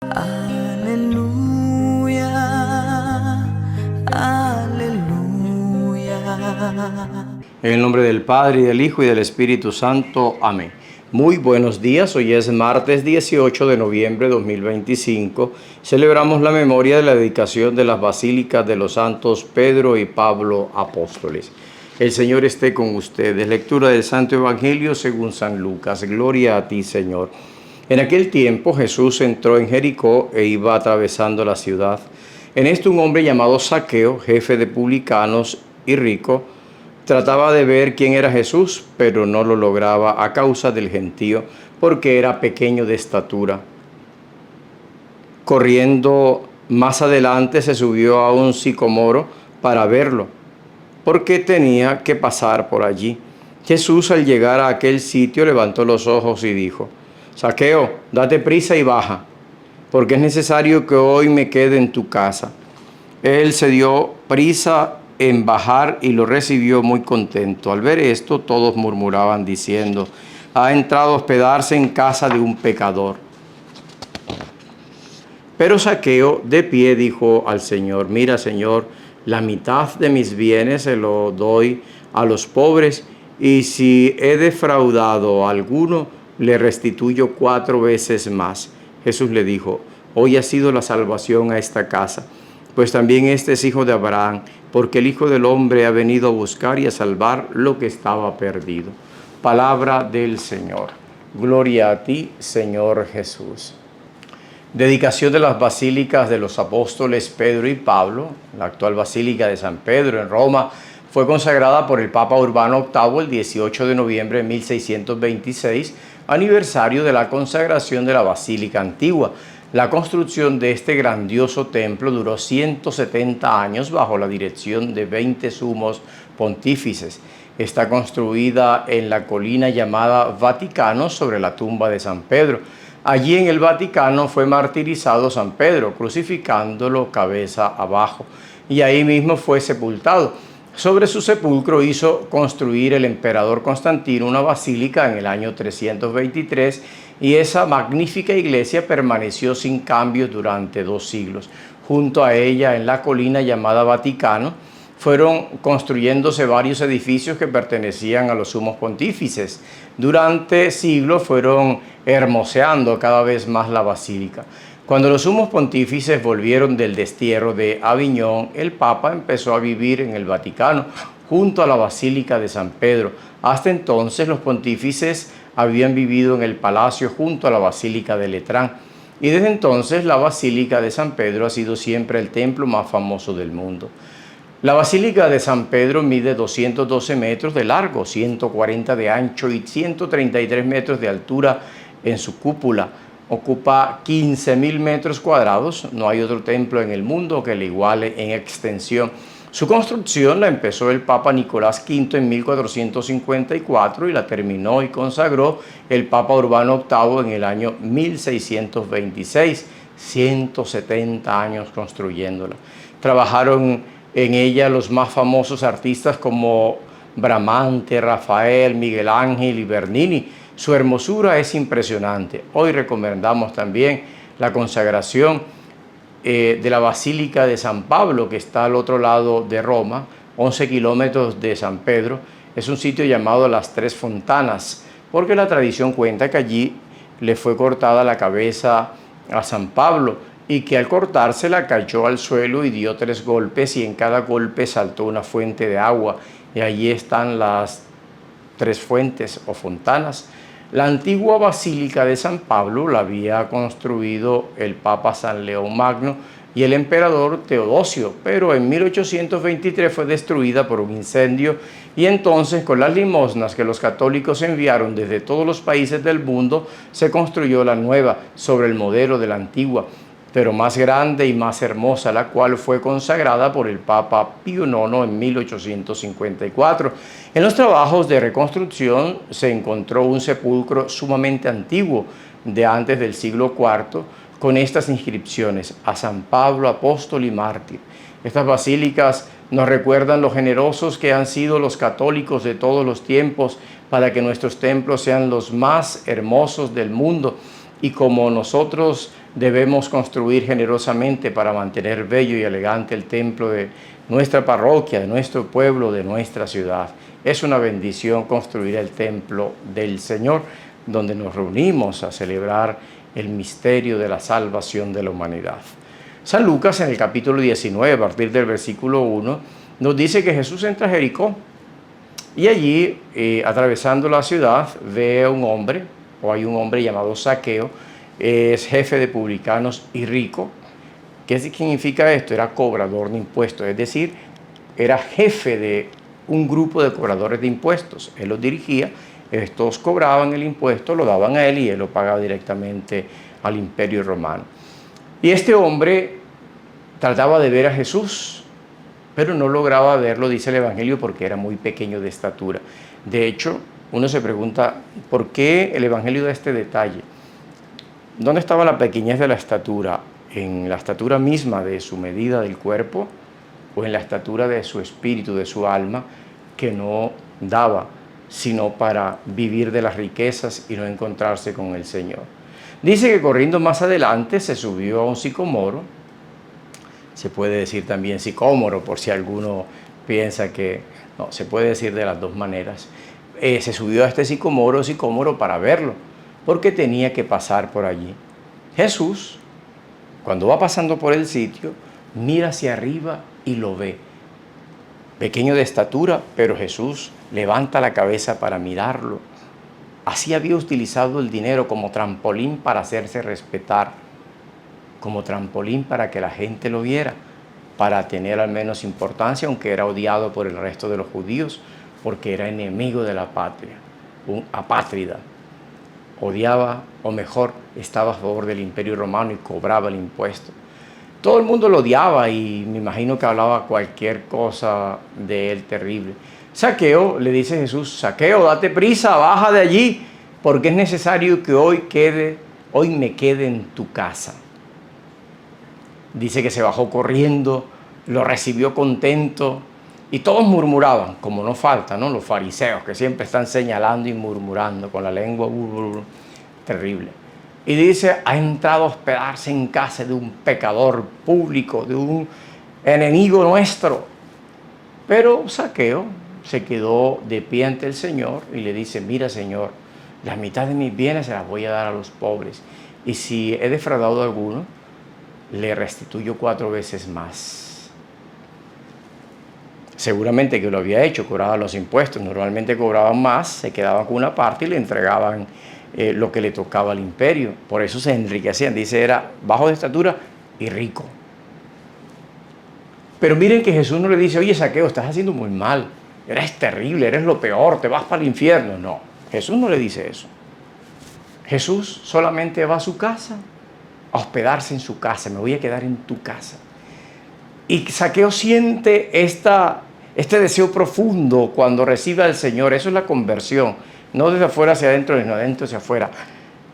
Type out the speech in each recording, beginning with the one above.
Aleluya, aleluya. En el nombre del Padre, y del Hijo, y del Espíritu Santo. Amén. Muy buenos días. Hoy es martes 18 de noviembre de 2025. Celebramos la memoria de la dedicación de las basílicas de los santos Pedro y Pablo apóstoles. El Señor esté con ustedes. Lectura del Santo Evangelio según San Lucas. Gloria a ti, Señor. En aquel tiempo Jesús entró en Jericó e iba atravesando la ciudad. En esto un hombre llamado Zaqueo, jefe de publicanos y rico, trataba de ver quién era Jesús, pero no lo lograba a causa del gentío, porque era pequeño de estatura. Corriendo más adelante se subió a un sicomoro para verlo, porque tenía que pasar por allí. Jesús, al llegar a aquel sitio, levantó los ojos y dijo: Zaqueo, date prisa y baja, porque es necesario que hoy me quede en tu casa. Él se dio prisa en bajar y lo recibió muy contento. Al ver esto, todos murmuraban diciendo: ha entrado a hospedarse en casa de un pecador. Pero Zaqueo, de pie, dijo al Señor: mira, Señor, la mitad de mis bienes se lo doy a los pobres, y si he defraudado a alguno, le restituyo 4 veces más. Jesús le dijo: hoy ha sido la salvación a esta casa, pues también este es hijo de Abraham, porque el Hijo del Hombre ha venido a buscar y a salvar lo que estaba perdido. Palabra del Señor. Gloria a ti, Señor Jesús. Dedicación de las basílicas de los apóstoles Pedro y Pablo. La actual Basílica de San Pedro en Roma fue consagrada por el Papa Urbano VIII el 18 de noviembre de 1626, aniversario de la consagración de la Basílica Antigua. La construcción de este grandioso templo duró 170 años bajo la dirección de 20 sumos pontífices. Está construida en la colina llamada Vaticano, sobre la tumba de San Pedro. Allí en el Vaticano fue martirizado San Pedro, crucificándolo cabeza abajo, y ahí mismo fue sepultado. Sobre su sepulcro hizo construir el emperador Constantino una basílica en el año 323, y esa magnífica iglesia permaneció sin cambios durante 2 siglos. Junto a ella, en la colina llamada Vaticano, fueron construyéndose varios edificios que pertenecían a los sumos pontífices. Durante siglos fueron hermoseando cada vez más la basílica. Cuando los sumos pontífices volvieron del destierro de Aviñón, el Papa empezó a vivir en el Vaticano, junto a la Basílica de San Pedro. Hasta entonces los pontífices habían vivido en el palacio junto a la Basílica de Letrán. Y desde entonces la Basílica de San Pedro ha sido siempre el templo más famoso del mundo. La Basílica de San Pedro mide 212 metros de largo, 140 de ancho y 133 metros de altura en su cúpula. Ocupa 15.000 metros cuadrados. No hay otro templo en el mundo que le iguale en extensión. Su construcción la empezó el Papa Nicolás V en 1454 y la terminó y consagró el Papa Urbano VIII en el año 1626, 170 años construyéndola. Trabajaron en ella los más famosos artistas como Bramante, Rafael, Miguel Ángel y Bernini. Su hermosura es impresionante. Hoy recomendamos también la consagración de la Basílica de San Pablo, que está al otro lado de Roma, 11 kilómetros de San Pedro. Es un sitio llamado Las Tres Fontanas, porque la tradición cuenta que allí le fue cortada la cabeza a San Pablo, y que al cortársela cayó al suelo y dio 3 golpes, y en cada golpe saltó una fuente de agua, y allí están las 3 fuentes o fontanas. La antigua Basílica de San Pablo la había construido el Papa San León Magno y el emperador Teodosio, pero en 1823 fue destruida por un incendio, y entonces, con las limosnas que los católicos enviaron desde todos los países del mundo, se construyó la nueva sobre el modelo de la antigua, pero más grande y más hermosa, la cual fue consagrada por el Papa Pío IX en 1854. En los trabajos de reconstrucción se encontró un sepulcro sumamente antiguo, de antes del siglo IV, con estas inscripciones: a San Pablo, apóstol y mártir. Estas basílicas nos recuerdan lo generosos que han sido los católicos de todos los tiempos para que nuestros templos sean los más hermosos del mundo. y como nosotros debemos construir generosamente para mantener bello y elegante el templo de nuestra parroquia, de nuestro pueblo, de nuestra ciudad. Es una bendición construir el templo del Señor, donde nos reunimos a celebrar el misterio de la salvación de la humanidad. San Lucas, en el capítulo 19, a partir del versículo 1, nos dice que Jesús entra a Jericó y allí, atravesando la ciudad, ve a un hombre, o hay un hombre llamado Zaqueo, es jefe de publicanos y rico. ¿Qué significa esto? Era cobrador de impuestos, es decir, era jefe de un grupo de cobradores de impuestos. Él los dirigía, estos cobraban el impuesto, lo daban a él y él lo pagaba directamente al Imperio Romano. Y este hombre trataba de ver a Jesús, pero no lograba verlo, dice el Evangelio, porque era muy pequeño de estatura. De hecho, uno se pregunta, ¿por qué el Evangelio da este detalle? ¿Dónde estaba la pequeñez de la estatura? ¿En la estatura misma de su medida del cuerpo o en la estatura de su espíritu, de su alma, que no daba sino para vivir de las riquezas y no encontrarse con el Señor? Dice que corriendo más adelante se subió a un sicomoro, se puede decir también sicómoro por si alguno piensa que no, se puede decir de las dos maneras. Se subió a este sicómoro para verlo, porque tenía que pasar por allí. Jesús, cuando va pasando por el sitio, mira hacia arriba y lo ve. Pequeño de estatura, pero Jesús levanta la cabeza para mirarlo. Así había utilizado el dinero como trampolín para hacerse respetar, como trampolín para que la gente lo viera, para tener al menos importancia, aunque era odiado por el resto de los judíos, porque era enemigo de la patria, un apátrida. Odiaba, o mejor, estaba a favor del Imperio Romano y cobraba el impuesto. Todo el mundo lo odiaba y me imagino que hablaba cualquier cosa de él terrible. Zaqueo, le dice Jesús, Zaqueo, date prisa, baja de allí, porque es necesario que hoy me quede en tu casa. Dice que se bajó corriendo, lo recibió contento y todos murmuraban, como no falta, ¿no? Los fariseos que siempre están señalando y murmurando con la lengua terrible. Y dice, ha entrado a hospedarse en casa de un pecador público, de un enemigo nuestro. Pero Zaqueo se quedó de pie ante el Señor y le dice, mira, Señor, la mitad de mis bienes se las voy a dar a los pobres. Y si he defraudado a alguno, le restituyo 4 veces más. Seguramente que lo había hecho, cobraba los impuestos, normalmente cobraban más, se quedaban con una parte y le entregaban lo que le tocaba al imperio. Por eso se enriquecían, dice, era bajo de estatura y rico. Pero miren que Jesús no le dice, oye, Zaqueo, estás haciendo muy mal, eres terrible, eres lo peor, te vas para el infierno. No, Jesús no le dice eso. Jesús solamente va a su casa, a hospedarse en su casa, me voy a quedar en tu casa. Y Zaqueo siente este deseo profundo cuando recibe al Señor. Eso es la conversión, no desde afuera hacia adentro, sino adentro hacia afuera.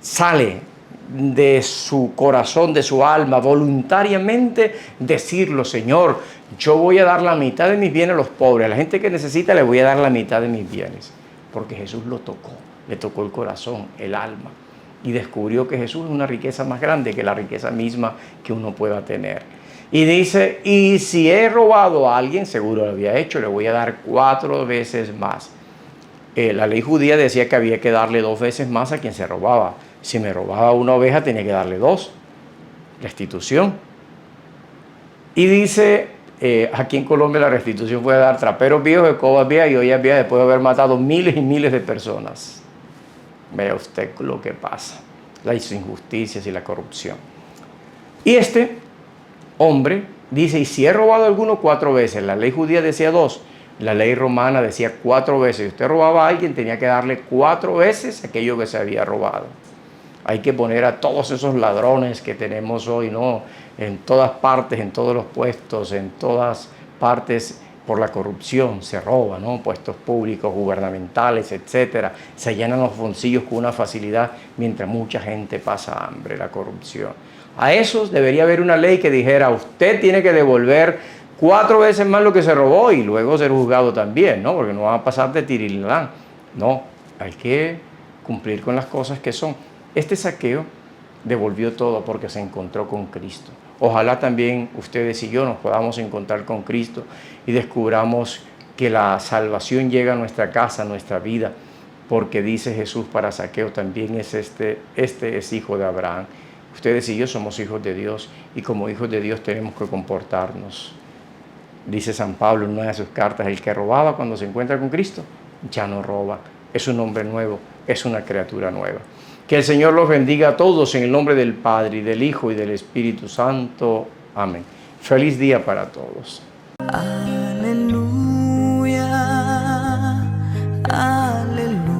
Sale de su corazón, de su alma, voluntariamente decirlo, Señor, yo voy a dar la mitad de mis bienes a los pobres, a la gente que necesita le voy a dar la mitad de mis bienes, porque Jesús lo tocó, le tocó el corazón, el alma, y descubrió que Jesús es una riqueza más grande que la riqueza misma que uno pueda tener. Y dice, y si he robado a alguien, seguro lo había hecho, le voy a dar 4 veces más. La ley judía decía que había que darle 2 veces más a quien se robaba. Si me robaba una oveja, tenía que darle 2. Restitución. Y dice, aquí en Colombia la restitución fue dar traperos viejos, escobas viejas y ollas viejas después de haber matado miles y miles de personas. Vea usted lo que pasa, las injusticias y la corrupción. Y este hombre dice, y si he robado a alguno 4 veces, la ley judía decía 2, la ley romana decía 4 veces. Si usted robaba a alguien, tenía que darle 4 veces aquello que se había robado. Hay que poner a todos esos ladrones que tenemos hoy, ¿no? En todas partes, en todos los puestos, en todas partes por la corrupción se roba, ¿no? Puestos públicos, gubernamentales, etcétera. Se llenan los bolsillos con una facilidad mientras mucha gente pasa hambre, la corrupción. A esos debería haber una ley que dijera, usted tiene que devolver 4 veces más lo que se robó y luego ser juzgado también, ¿no? Porque no van a pasar de tirilán. No, hay que cumplir con las cosas que son. Este Zaqueo devolvió todo porque se encontró con Cristo. Ojalá también ustedes y yo nos podamos encontrar con Cristo y descubramos que la salvación llega a nuestra casa, a nuestra vida, porque dice Jesús para Zaqueo también es este es hijo de Abraham. Ustedes y yo somos hijos de Dios y como hijos de Dios tenemos que comportarnos. Dice San Pablo en una de sus cartas, el que robaba cuando se encuentra con Cristo, ya no roba. Es un hombre nuevo, es una criatura nueva. Que el Señor los bendiga a todos en el nombre del Padre, y del Hijo, y del Espíritu Santo. Amén. Feliz día para todos. Aleluya, aleluya.